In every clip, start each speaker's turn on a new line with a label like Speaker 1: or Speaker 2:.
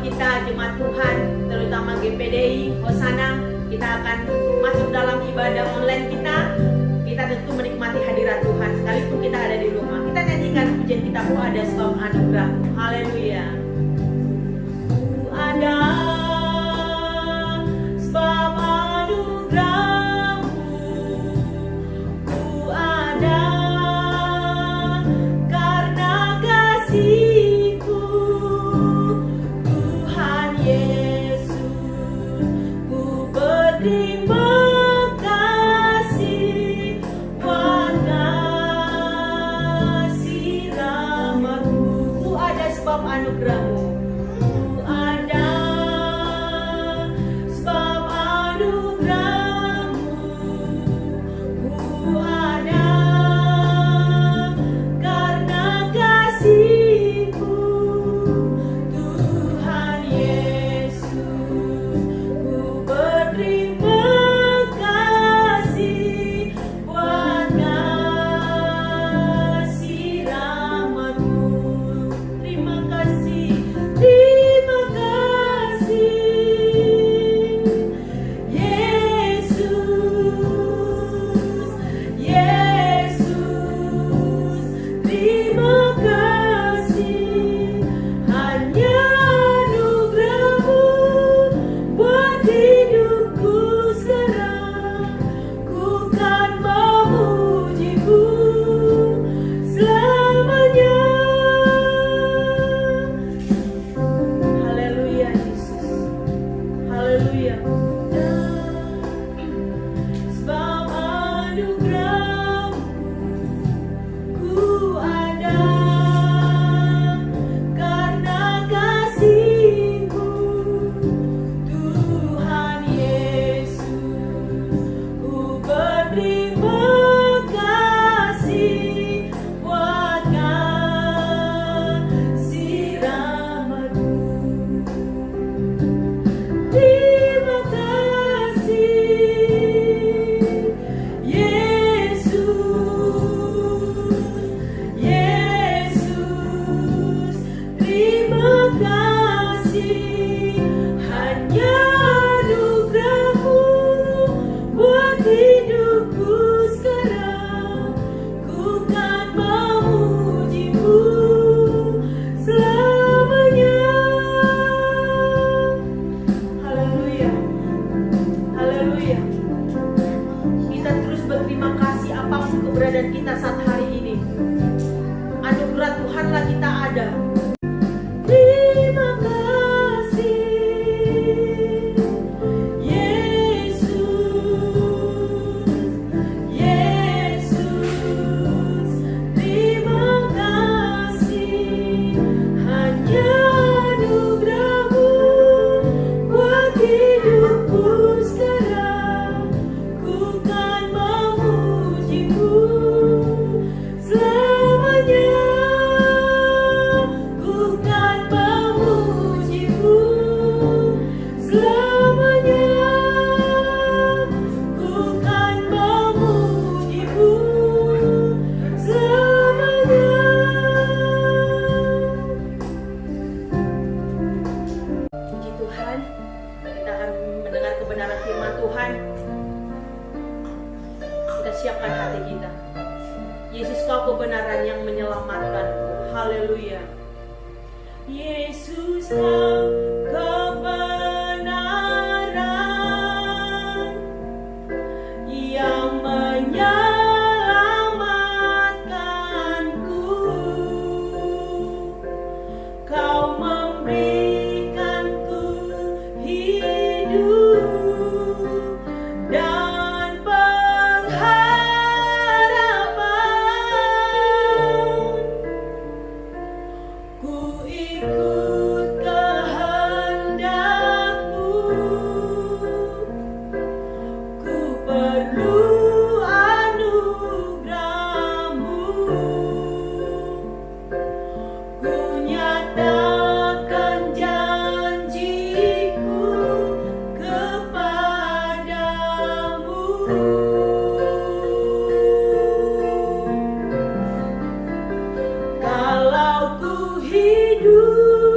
Speaker 1: kita jemaat Tuhan, terutama GPDI, Hosana, kita akan masuk dalam ibadah online kita. Kita tentu menikmati hadirat Tuhan sekalipun kita ada di rumah. Kita nyanyikan pujian kita, Ku Ada Sebab Anugerah-Mu. Haleluya. Ku ada sebab anugerah-Mu, ku ada karena kasih-Ku, Tuhan Yesus. Ku berterima kasih buat kasih rahmat-Mu. Ku ada sebab anugerah-Mu. Ku ada sebab anugerah-Mu, ku ada karena kasih-Ku, Tuhan Yesus. Ku berterima kasih buat kasih rahmat-Mu. Terima kasih, terima kasih, Yesus, Yesus. Terima kasih, hanya anugerah-Mu buat hidupku sekarang. Ku kan memuji-Mu selamanya. Haleluya Yesus, haleluya. Sebab anugerah-Mu, ku ada karena kasih-Ku, Tuhan Yesus. Ku berterima kasih buat kasih rahmat-Mu. Terima kasih, Yesus, Yesus. Terima kasih, hanya anugerah-Mu buat hidupku sekarang. Ku kan memuji-Mu selamanya. Haleluya, haleluya. Kita terus berterima kasih apapun keberadaan kita saat hari ini. Anugerah Tuhanlah kita ada. Terima kasih, Yesus, Yesus. Terima kasih, hanya anugerah-Mu buat hidupku sekarang. Ku kan memuji-Mu selamanya. Ku kan memuji-Mu selamanya. Ku kan memuji-Mu selamanya. Puji Tuhan, kita akan mendengar kebenaran firman Tuhan. Kita siapkan hati kita. Yesus, Kau kebenaran yang menyelamatkan. Haleluya. Yesus, Kau kebenaran yang menyelamatkanku. Kau memberikanku hidup dan pengharapan. Ku ikut kehendak-Mu. Ku perlu anugerah-Mu. Ku nyatakan janji-Ku kepadamu. Kalau ku hidup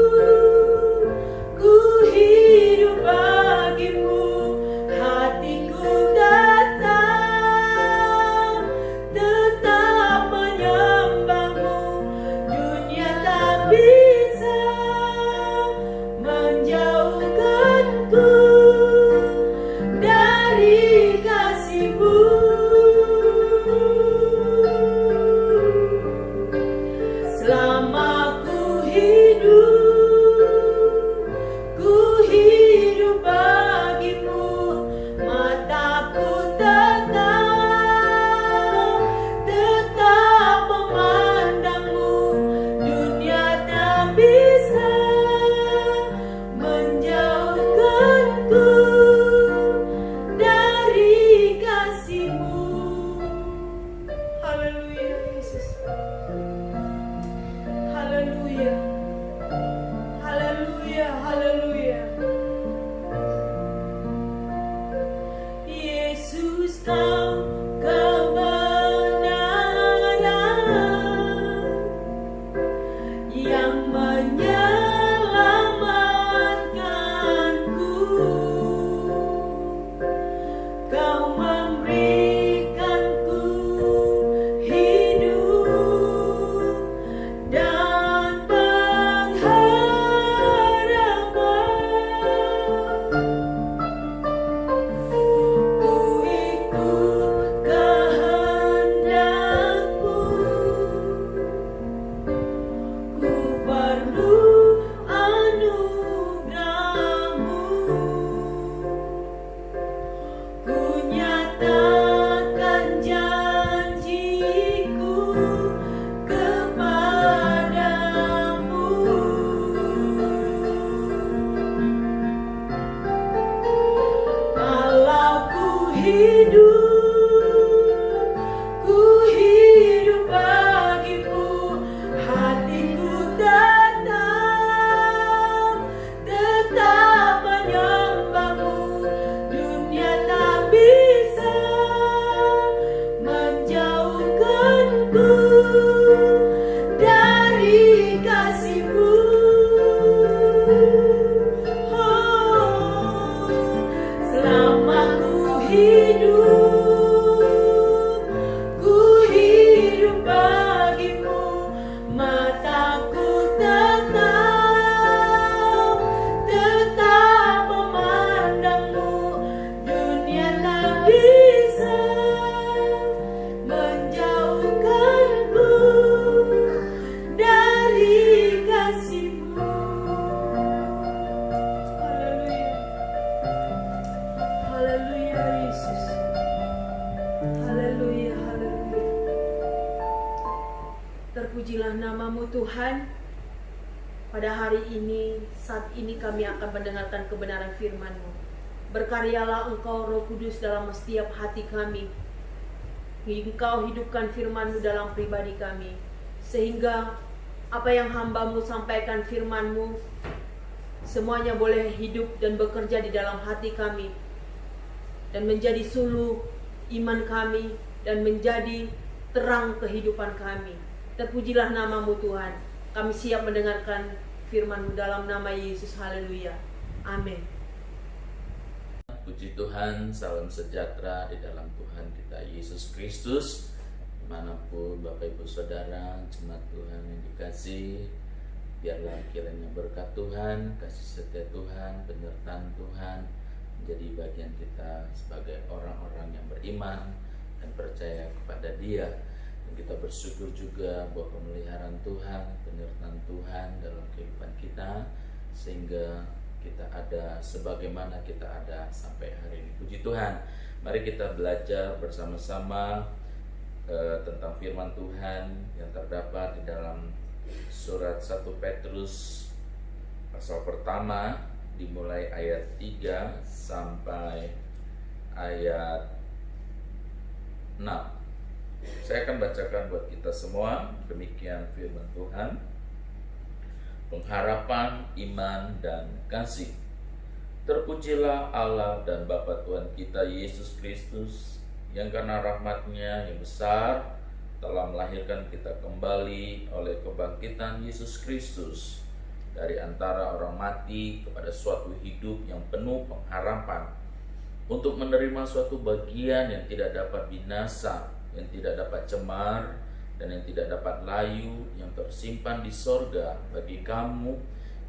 Speaker 1: pada hari ini, saat ini kami akan mendengarkan kebenaran firman-Mu. Berkaryalah Engkau Roh Kudus dalam setiap hati kami. Engkau hidupkan firman-Mu dalam pribadi kami, sehingga apa yang hamba-Mu sampaikan firman-Mu semuanya boleh hidup dan bekerja di dalam hati kami, dan menjadi suluh iman kami, dan menjadi terang kehidupan kami. Terpujilah nama-Mu Tuhan. Kami siap mendengarkan firman-Mu dalam nama Yesus. Haleluya. Amin.
Speaker 2: Puji Tuhan, salam sejahtera di dalam Tuhan kita Yesus Kristus. Dimanapun Bapak Ibu Saudara, jemaat Tuhan yang dikasihi, biarlah kiranya berkat Tuhan, kasih setia Tuhan, penyertaan Tuhan menjadi bagian kita sebagai orang-orang yang beriman dan percaya kepada Dia. Dan kita bersyukur juga bahwa pemeliharaan Tuhan, penyertaan Tuhan dalam kehidupan kita, sehingga kita ada sebagaimana kita ada sampai hari ini. Puji Tuhan. Mari kita belajar bersama-sama tentang firman Tuhan yang terdapat di dalam surat 1 Petrus pasal pertama, dimulai ayat 3 sampai ayat 6. Saya akan bacakan buat kita semua. Demikian firman Tuhan. Pengharapan, iman, dan kasih. Terpujilah Allah dan Bapa Tuhan kita Yesus Kristus, yang karena rahmat-Nya yang besar telah melahirkan kita kembali oleh kebangkitan Yesus Kristus dari antara orang mati kepada suatu hidup yang penuh pengharapan, untuk menerima suatu bagian yang tidak dapat binasa, yang tidak dapat cemar, dan yang tidak dapat layu, yang tersimpan di sorga bagi kamu,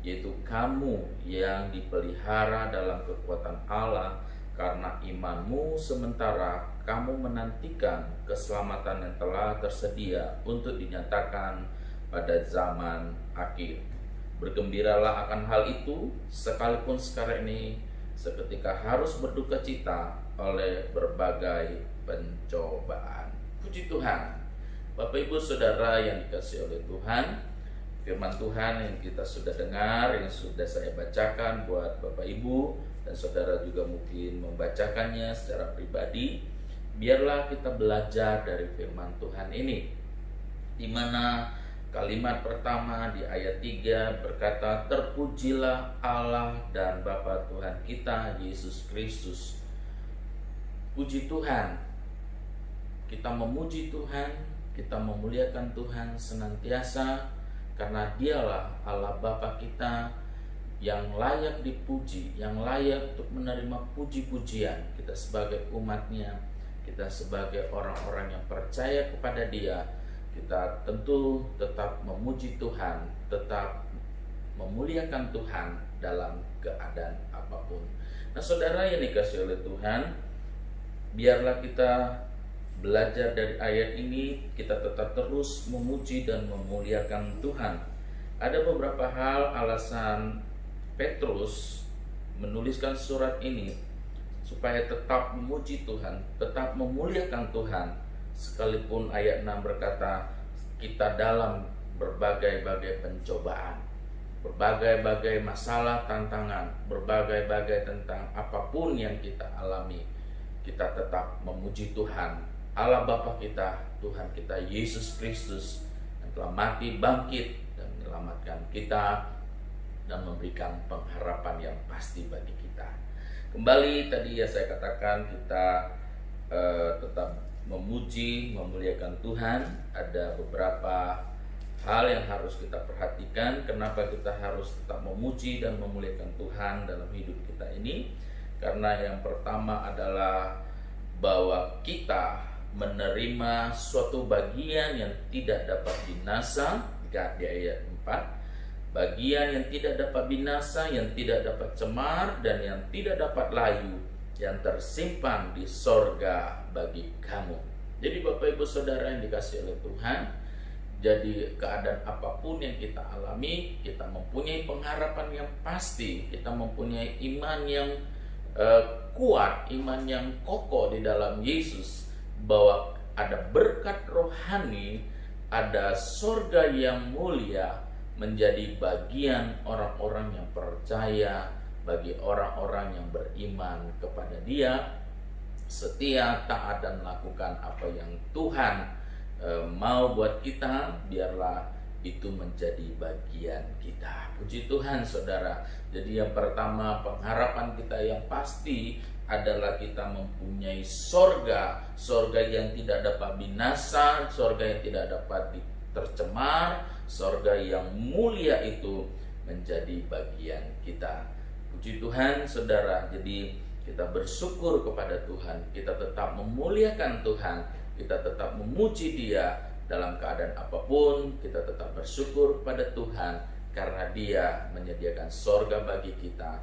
Speaker 2: yaitu kamu yang dipelihara dalam kekuatan Allah karena imanmu, sementara kamu menantikan keselamatan yang telah tersedia untuk dinyatakan pada zaman akhir. Bergembiralah akan hal itu, sekalipun sekarang ini seketika harus berduka cita oleh berbagai pencobaan. Puji Tuhan. Bapak Ibu Saudara yang dikasihi oleh Tuhan, firman Tuhan yang kita sudah dengar, yang sudah saya bacakan buat Bapak Ibu dan Saudara juga mungkin membacakannya secara pribadi. Biarlah kita belajar dari firman Tuhan ini, di mana kalimat pertama di ayat 3 berkata, terpujilah Allah dan Bapa Tuhan kita Yesus Kristus. Puji Tuhan, kita memuji Tuhan, kita memuliakan Tuhan senantiasa, karena Dialah Allah Bapa kita yang layak dipuji, yang layak untuk menerima puji-pujian. Kita sebagai umat-Nya, kita sebagai orang-orang yang percaya kepada Dia, kita tentu tetap memuji Tuhan, tetap memuliakan Tuhan dalam keadaan apapun. Nah, saudara yang dikasihi oleh Tuhan, biarlah kita belajar dari ayat ini, kita tetap terus memuji dan memuliakan Tuhan. Ada beberapa hal alasan Petrus menuliskan surat ini supaya tetap memuji Tuhan, tetap memuliakan Tuhan. Sekalipun ayat 6 berkata, kita dalam berbagai-bagai pencobaan, berbagai-bagai masalah, tantangan, berbagai-bagai tentang apapun yang kita alami, kita tetap memuji Tuhan, Allah Bapa kita, Tuhan kita Yesus Kristus, yang telah mati, bangkit, dan menyelamatkan kita, dan memberikan pengharapan yang pasti bagi kita. Kembali tadi ya saya katakan, kita tetap memuji, memuliakan Tuhan. Ada beberapa hal yang harus kita perhatikan. Kenapa kita harus tetap memuji dan memuliakan Tuhan dalam hidup kita ini? Karena yang pertama adalah bahwa kita menerima suatu bagian yang tidak dapat binasa. Di ayat 4, bagian yang tidak dapat binasa, yang tidak dapat cemar, dan yang tidak dapat layu, yang tersimpan di sorga bagi kamu. Jadi Bapak Ibu Saudara yang dikasihi oleh Tuhan, jadi keadaan apapun yang kita alami, kita mempunyai pengharapan yang pasti, kita mempunyai iman yang kuat, iman yang kokoh di dalam Yesus, bahwa ada berkat rohani, ada sorga yang mulia, menjadi bagian orang-orang yang percaya, bagi orang-orang yang beriman kepada Dia, setia, taat, dan lakukan apa yang Tuhan mau buat kita. Biarlah itu menjadi bagian kita. Puji Tuhan, saudara. Jadi yang pertama, pengharapan kita yang pasti adalah kita mempunyai sorga yang tidak dapat binasa, sorga yang tidak dapat tercemar, sorga yang mulia itu menjadi bagian kita. Puji Tuhan, saudara. Jadi kita bersyukur kepada Tuhan, kita tetap memuliakan Tuhan, kita tetap memuji Dia dalam keadaan apapun. Kita tetap bersyukur kepada Tuhan karena Dia menyediakan sorga bagi kita.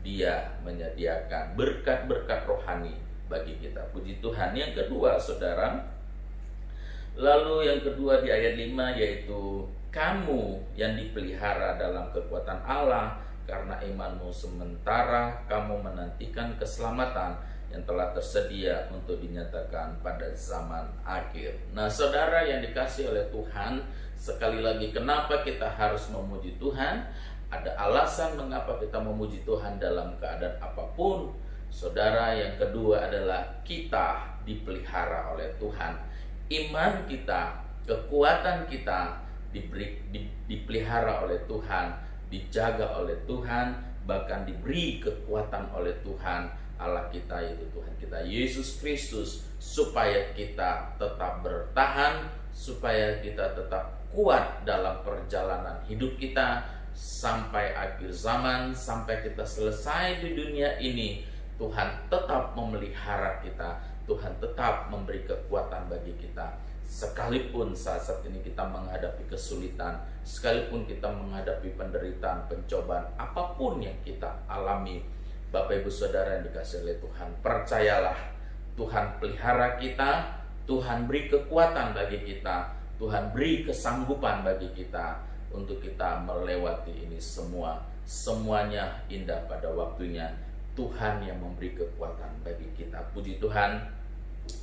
Speaker 2: Dia menyediakan berkat-berkat rohani bagi kita. Puji Tuhan. Yang kedua, saudara, lalu yang kedua di ayat 5, yaitu kamu yang dipelihara dalam kekuatan Allah karena imanmu, sementara kamu menantikan keselamatan yang telah tersedia untuk dinyatakan pada zaman akhir. Nah, saudara yang dikasihi oleh Tuhan, sekali lagi kenapa kita harus memuji Tuhan? Ada alasan mengapa kita memuji Tuhan dalam keadaan apapun. Saudara, yang kedua adalah kita dipelihara oleh Tuhan. Iman kita, kekuatan kita dipelihara oleh Tuhan, dijaga oleh Tuhan, bahkan diberi kekuatan oleh Tuhan Allah kita, yaitu Tuhan kita Yesus Kristus, supaya kita tetap bertahan, supaya kita tetap kuat dalam perjalanan hidup kita sampai akhir zaman, sampai kita selesai di dunia ini. Tuhan tetap memelihara kita, Tuhan tetap memberi kekuatan bagi kita. Sekalipun saat ini kita menghadapi kesulitan, sekalipun kita menghadapi penderitaan, pencobaan, apapun yang kita alami, Bapak Ibu Saudara yang dikasihi oleh Tuhan, percayalah, Tuhan pelihara kita, Tuhan beri kekuatan bagi kita, Tuhan beri kesanggupan bagi kita untuk kita melewati ini semua. Semuanya indah pada waktunya. Tuhan yang memberi kekuatan bagi kita. Puji Tuhan.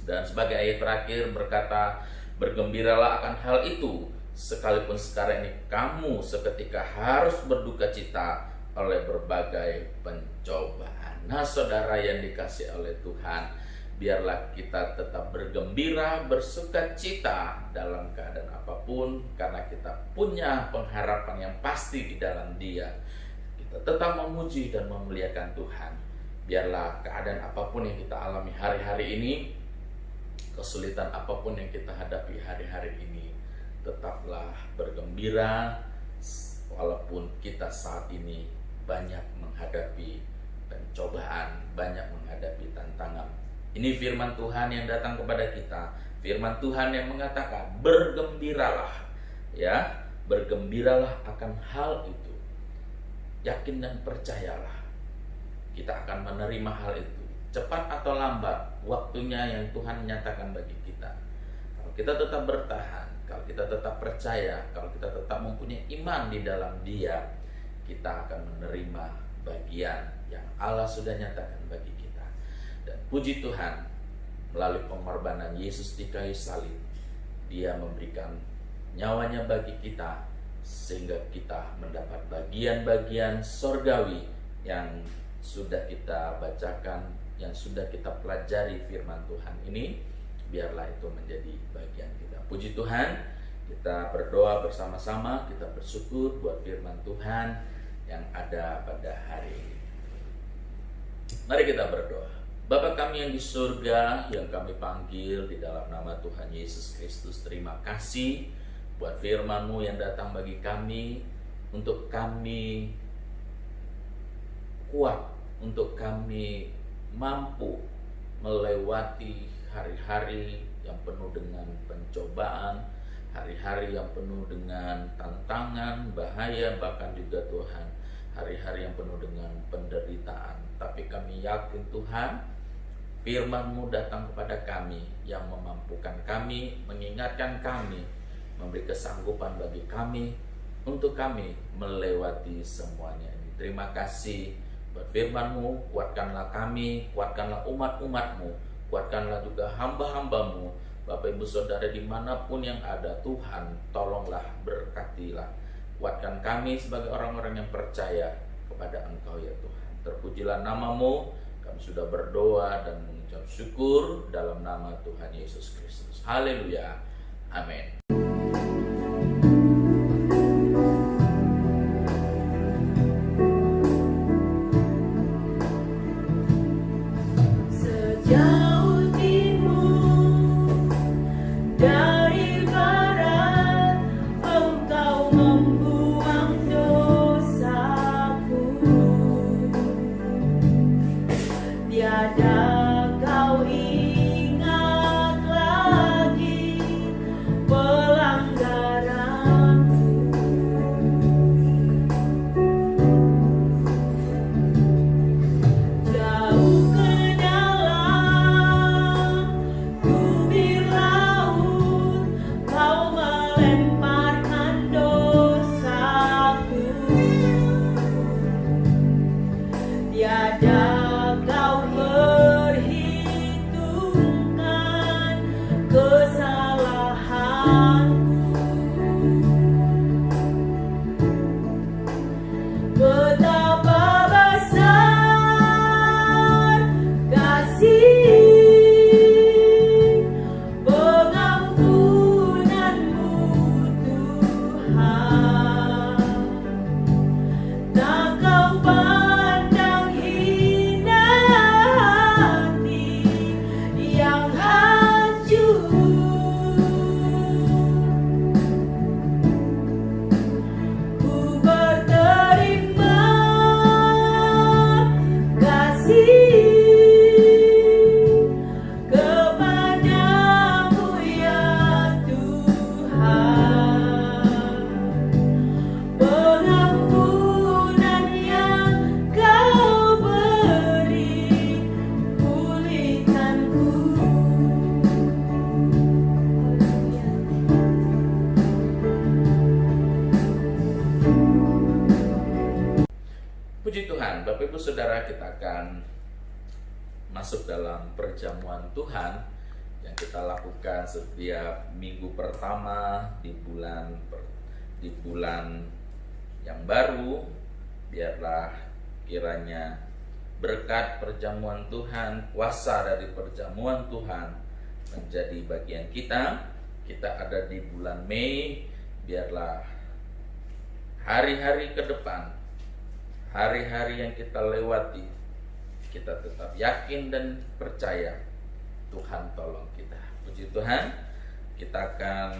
Speaker 2: Dan sebagai ayat terakhir berkata, bergembiralah akan hal itu, sekalipun sekarang ini kamu seketika harus berduka cita oleh berbagai pencobaan. Nah, saudara yang dikasihi oleh Tuhan, biarlah kita tetap bergembira, bersuka cita dalam keadaan apapun, karena kita punya pengharapan yang pasti di dalam Dia. Kita tetap memuji dan memuliakan Tuhan. Biarlah keadaan apapun yang kita alami hari-hari ini, kesulitan apapun yang kita hadapi hari-hari ini, tetaplah bergembira walaupun kita saat ini banyak menghadapi pencobaan, banyak menghadapi tantangan. Ini firman Tuhan yang datang kepada kita, firman Tuhan yang mengatakan bergembiralah, ya, bergembiralah akan hal itu. Yakin dan percayalah, kita akan menerima hal itu. Cepat atau lambat, waktunya yang Tuhan nyatakan bagi kita. Kalau kita tetap bertahan, kalau kita tetap percaya, kalau kita tetap mempunyai iman di dalam Dia, kita akan menerima bagian yang Allah sudah nyatakan bagi kita. Dan puji Tuhan, melalui pengorbanan Yesus di kayu salib, Dia memberikan nyawanya bagi kita, sehingga kita mendapat bagian-bagian sorgawi yang sudah kita bacakan, yang sudah kita pelajari firman Tuhan ini. Biarlah itu menjadi bagian kita. Puji Tuhan, kita berdoa bersama-sama, kita bersyukur buat firman Tuhan yang ada pada hari ini. Mari kita berdoa. Bapa kami yang di surga, yang kami panggil di dalam nama Tuhan Yesus Kristus, terima kasih buat firman-Mu yang datang bagi kami, untuk kami kuat, untuk kami mampu melewati hari-hari yang penuh dengan pencobaan, hari-hari yang penuh dengan tantangan, bahaya, bahkan juga Tuhan, hari-hari yang penuh dengan penderitaan. Tapi kami yakin Tuhan, firman-Mu datang kepada kami yang memampukan kami, mengingatkan kami, memberi kesanggupan bagi kami untuk kami melewati semuanya ini. Terima kasih buat firman-Mu, kuatkanlah kami, kuatkanlah umat-umat-Mu, kuatkanlah juga hamba-hamba-Mu. Bapak Ibu Saudara dimanapun yang ada, Tuhan tolonglah, berkatilah. Kuatkan kami sebagai orang-orang yang percaya kepada Engkau ya Tuhan. Terpujilah nama-Mu. Kami sudah berdoa dan mengucap syukur dalam nama Tuhan Yesus Kristus. Haleluya. Amin.
Speaker 1: Sejauh timur dari barat, Engkau membuang dosaku. Tiada kau ingat lagi pelanggaranku. Jauh ke dalam bibir laut, kau melemparkan dosaku. Tiada kau perhitungkan kesalahanku. Betapa besar kasih pengampunanmu Tuhan. Tak kau pandang hina hati yang hancur. Ku berterima kasih kepadamu ya Tuhan. Pengampunan yang kau beri, pulihkanku.
Speaker 2: Puji Tuhan, Bapak Ibu Saudara, kita akan masuk dalam perjamuan Tuhan yang kita lakukan setiap minggu pertama di bulan yang baru. Biarlah kiranya berkat perjamuan Tuhan, kuasa dari perjamuan Tuhan menjadi bagian kita. Kita ada di bulan Mei, biarlah hari-hari ke depan, hari-hari yang kita lewati, kita tetap yakin dan percaya Tuhan tolong kita. Puji Tuhan, kita akan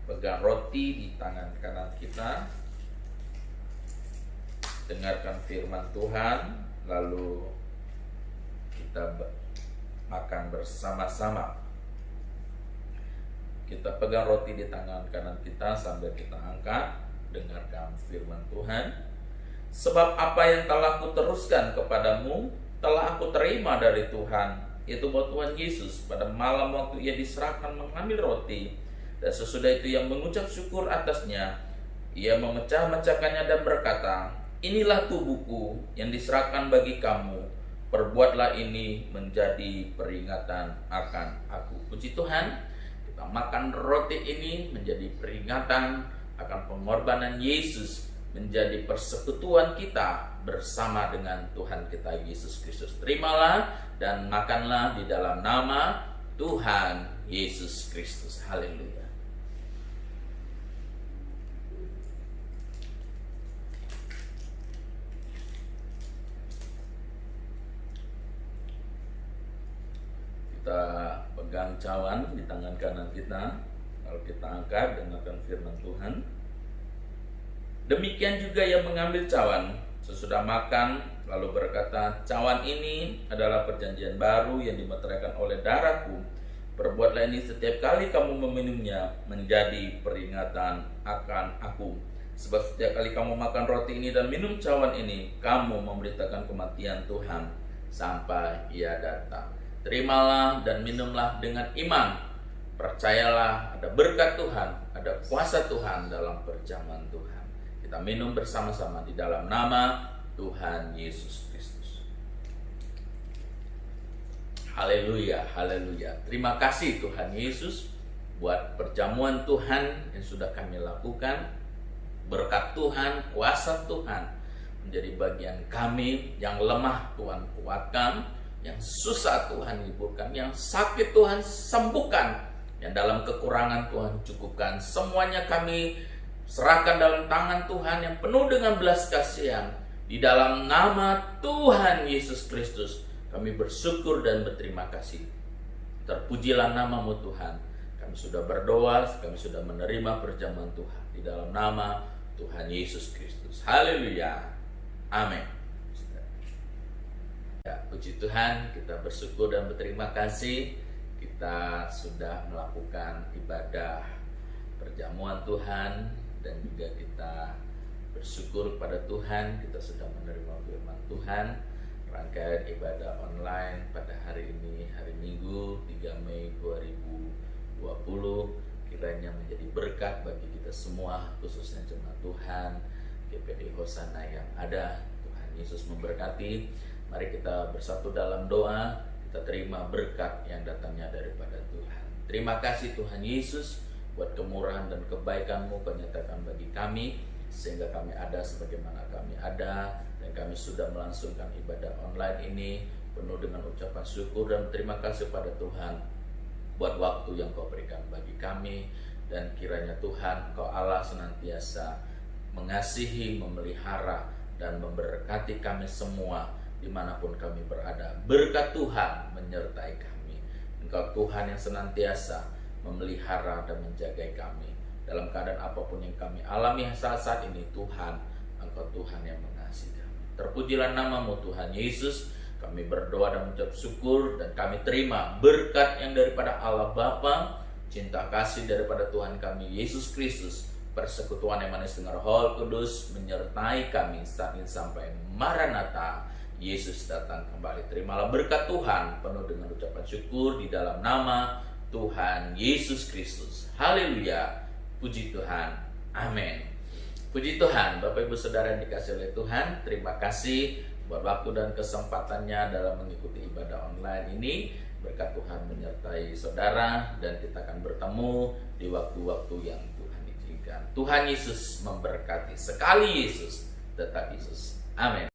Speaker 2: pegang roti di tangan kanan kita, dengarkan firman Tuhan, lalu kita makan bersama-sama. Kita pegang roti di tangan kanan kita sambil kita angkat, dengarkan firman Tuhan. Sebab apa yang telah kuteruskan kepadamu telah aku terima dari Tuhan, yaitu bahwa Tuhan Yesus pada malam waktu ia diserahkan mengambil roti, dan sesudah itu ia mengucap syukur atasnya, ia memecah-mecahkannya dan berkata, inilah tubuhku yang diserahkan bagi kamu, perbuatlah ini menjadi peringatan akan aku. Puji Tuhan, kita makan roti ini menjadi peringatan akan pengorbanan Yesus, menjadi persekutuan kita bersama dengan Tuhan kita Yesus Kristus. Terimalah dan makanlah di dalam nama Tuhan Yesus Kristus. Haleluya. Kita pegang cawan di tangan kanan kita, lalu kita angkat dengarkan firman Tuhan. Demikian juga ia mengambil cawan sesudah makan, lalu berkata, cawan ini adalah perjanjian baru yang dimeteraikan oleh darahku. Perbuatlah ini setiap kali kamu meminumnya menjadi peringatan akan aku. Sebab setiap kali kamu makan roti ini dan minum cawan ini, kamu memberitakan kematian Tuhan sampai ia datang. Terimalah dan minumlah dengan iman. Percayalah ada berkat Tuhan, ada kuasa Tuhan dalam perjamuan Tuhan. Kita minum bersama-sama di dalam nama Tuhan Yesus Kristus. Haleluya, haleluya. Terima kasih Tuhan Yesus. buat perjamuan Tuhan yang sudah kami lakukan. Berkat Tuhan, kuasa Tuhan menjadi bagian kami. Yang lemah Tuhan kuatkan, yang susah Tuhan hiburkan, yang sakit Tuhan sembuhkan, yang dalam kekurangan Tuhan cukupkan. Semuanya kami serahkan dalam tangan Tuhan yang penuh dengan belas kasihan. Di dalam nama Tuhan Yesus Kristus kami bersyukur dan berterima kasih. Terpujilah nama-Mu Tuhan. Kami sudah berdoa, kami sudah menerima perjamuan Tuhan di dalam nama Tuhan Yesus Kristus. Haleluya. Amin. Ya, puji Tuhan, kita bersyukur dan berterima kasih. Kita sudah melakukan ibadah perjamuan Tuhan, dan juga kita bersyukur kepada Tuhan, kita sudah menerima firman Tuhan. Rangkaian ibadah online pada hari ini, hari Minggu 3 Mei 2020, kiranya menjadi berkat bagi kita semua, khususnya jemaat Tuhan GPD Hosana yang ada. Tuhan Yesus memberkati. Mari kita bersatu dalam doa, kita terima berkat yang datangnya daripada Tuhan. Terima kasih Tuhan Yesus buat kemurahan dan kebaikan-Mu Kau nyatakan bagi kami, sehingga kami ada sebagaimana kami ada, dan kami sudah melangsungkan ibadah online ini penuh dengan ucapan syukur dan terima kasih pada Tuhan buat waktu yang Kau berikan bagi kami. Dan kiranya Tuhan Kau Allah senantiasa mengasihi, memelihara, dan memberkati kami semua dimanapun kami berada. Berkat Tuhan menyertai kami. Engkau Tuhan yang senantiasa memelihara dan menjaga kami dalam keadaan apapun yang kami alami saat ini. Tuhan, Engkau Tuhan yang mengasihi kami. Terpujilah nama-Mu Tuhan Yesus. Kami berdoa dan mengucap syukur, dan kami terima berkat yang daripada Allah Bapa, cinta kasih daripada Tuhan kami Yesus Kristus, persekutuan yang manis dengan Roh Kudus menyertai kami saat ini sampai Maranatha, Yesus datang kembali. Terimalah berkat Tuhan penuh dengan ucapan syukur di dalam nama Tuhan Yesus Kristus. Haleluya. Puji Tuhan. Amin. Puji Tuhan. Bapak Ibu Saudara yang dikasihi oleh Tuhan, terima kasih buat waktu dan kesempatannya dalam mengikuti ibadah online ini. Berkat Tuhan menyertai saudara, dan kita akan bertemu di waktu-waktu yang Tuhan izinkan. Tuhan Yesus memberkati. Sekali Yesus, tetap Yesus. Amin.